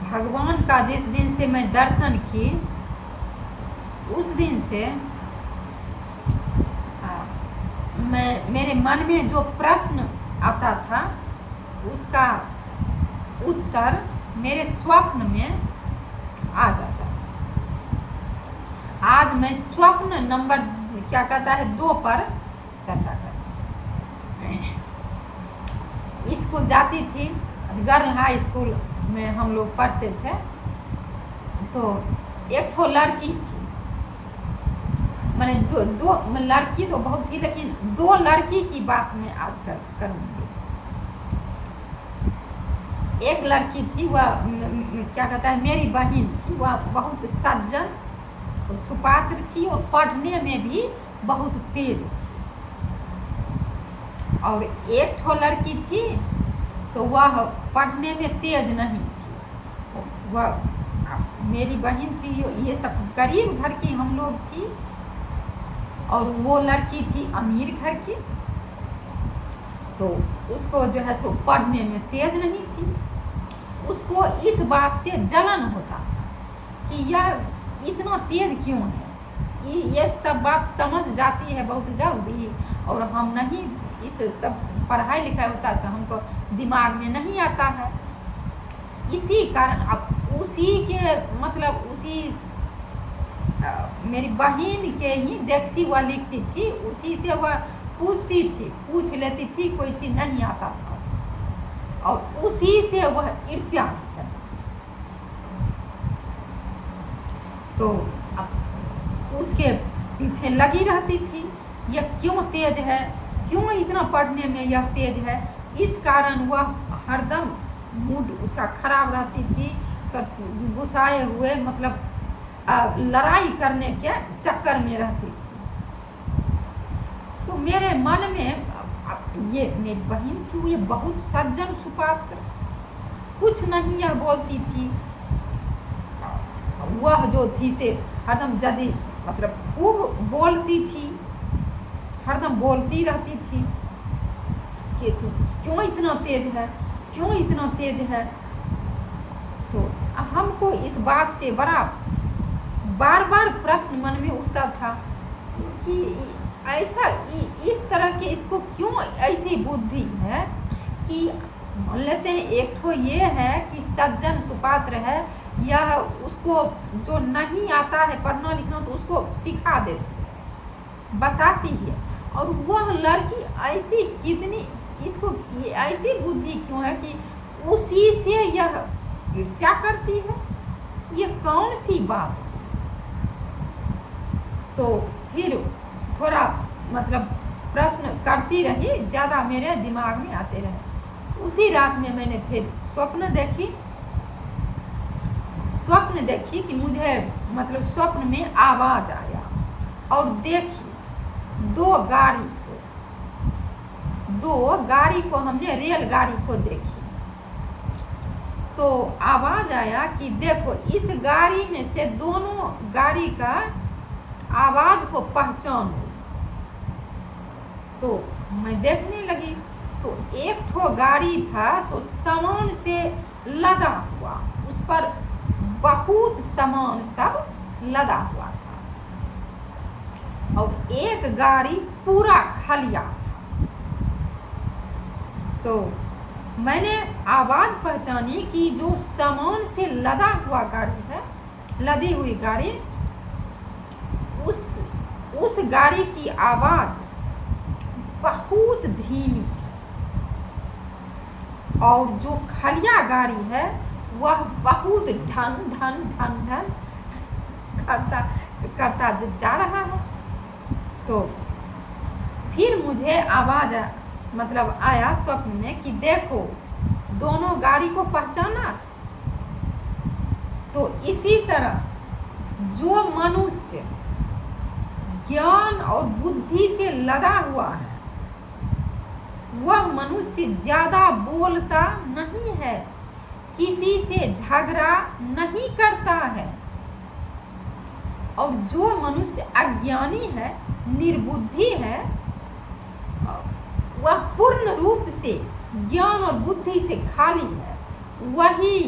भगवान का जिस दिन से मैं दर्शन की, उस दिन से मेरे मन में जो प्रश्न आता था उसका उत्तर मेरे स्वप्न में आ जाता। आज मैं स्वप्न नंबर क्या कहता है 2 पर चर्चा करें। स्कूल जाती थी, गर्ल हाई स्कूल में हम लोग पढ़ते थे, तो एक ठो लड़की थी, मैंने दो लड़की तो बहुत थी, लेकिन 2 लड़की की बात मैं आज करूँगी। एक लड़की थी, वह क्या कहता है मेरी बहन थी, वह बहुत सज्जन और सुपात्र थी और पढ़ने में भी बहुत तेज थी। और एक ठो लड़की थी तो वह पढ़ने में तेज नहीं थी। वह मेरी बहन थी, ये सब गरीब घर की हम लोग थी, और वो लड़की थी अमीर घर की। तो उसको जो है सो पढ़ने में तेज नहीं थी। उसको इस बात से जलन होता था कि यह इतना तेज क्यों है, ये सब बात समझ जाती है बहुत जल्दी, और हम नहीं, इस सब पढ़ाई लिखाई होता है हमको दिमाग में नहीं आता है। इसी कारण अब उसी के मतलब उसी मेरी बहन के ही देखसी वह लिखती थी, उसी से वह पूछती थी, पूछ लेती थी, कोई चीज़ नहीं आता था, और उसी से वह ईर्ष्या करती थी। तो अब उसके पीछे लगी रहती थी, यह क्यों तेज है, क्यों इतना पढ़ने में यह तेज है। इस कारण वह हरदम मूड उसका खराब रहती थी, गुस्साए हुए मतलब लड़ाई करने के चक्कर में रहती थी। तो मेरे मन में ये मेरी बहन थी, ये बहुत सज्जन सुपात्र, कुछ नहीं यह बोलती थी। वह जो थी से हरदम यदि मतलब खूब बोलती थी, हरदम बोलती रहती थी कि क्यों इतना तेज है, क्यों इतना तेज है। तो हमको इस बात से बड़ा बार बार प्रश्न मन में उठता था कि ऐसा इस तरह के इसको क्यों ऐसी बुद्धि है कि मान लेते हैं एक तो ये है कि सज्जन सुपात्र है, यह उसको जो नहीं आता है पढ़ना लिखना तो उसको सिखा देती है, बताती है, और वह लड़की ऐसी कितनी इसको ऐसी बुद्धि क्यों है कि उसी से यह ईर्ष्या करती है। ये कौन सी बात है। तो फिर थोड़ा मतलब प्रश्न करती रही, ज़्यादा मेरे दिमाग में आते रहे। उसी रात में मैंने फिर स्वप्न देखी कि मुझे मतलब स्वप्न में आवाज़ आया, और देखी दो गाड़ी को हमने रेलगाड़ी को देखी। तो आवाज़ आया कि देखो इस गाड़ी में से दोनों गाड़ी का आवाज़ को पहचानो। तो मैं देखने लगी, तो एक ठो गाड़ी था सो सामान से लदा हुआ, उस पर बहुत सामान सब लदा हुआ था, और एक गाड़ी पूरा खलिया था। तो मैंने आवाज़ पहचानी कि जो सामान से लदा हुआ गाड़ी है, लदी हुई गाड़ी, उस गाड़ी की आवाज़ बहुत धीमी, और जो खलिया गाड़ी है वह बहुत ढन ढन ढन ढन करता जा रहा है। तो फिर मुझे आवाज़ मतलब आया स्वप्न में कि देखो दोनों गाड़ी को पहचाना। तो इसी तरह जो मनुष्य ज्ञान और बुद्धि से लदा हुआ है, वह मनुष्य ज़्यादा बोलता नहीं है, किसी से झगड़ा नहीं करता है, और जो मनुष्य अज्ञानी है, निर्बुद्धि है, वह पूर्ण रूप से ज्ञान और बुद्धि से खाली है, वही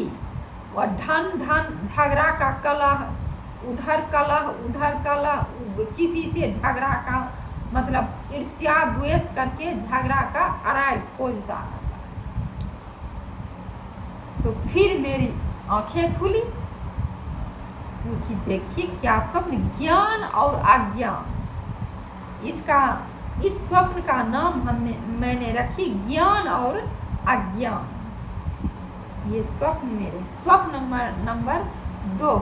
और ढन ढन झगड़ा का कलह, उधर कलह, किसी से झगड़ा का मतलब ईर्ष्या द्वेष करके झगड़ा का अराय खोजता रहता है। तो फिर मेरी आंखें खुली, क्योंकि देखिए क्या स्वप्न, ज्ञान और अज्ञान, इस स्वप्न का नाम मैंने रखी ज्ञान और अज्ञान। ये स्वप्न मेरे स्वप्न नंबर 2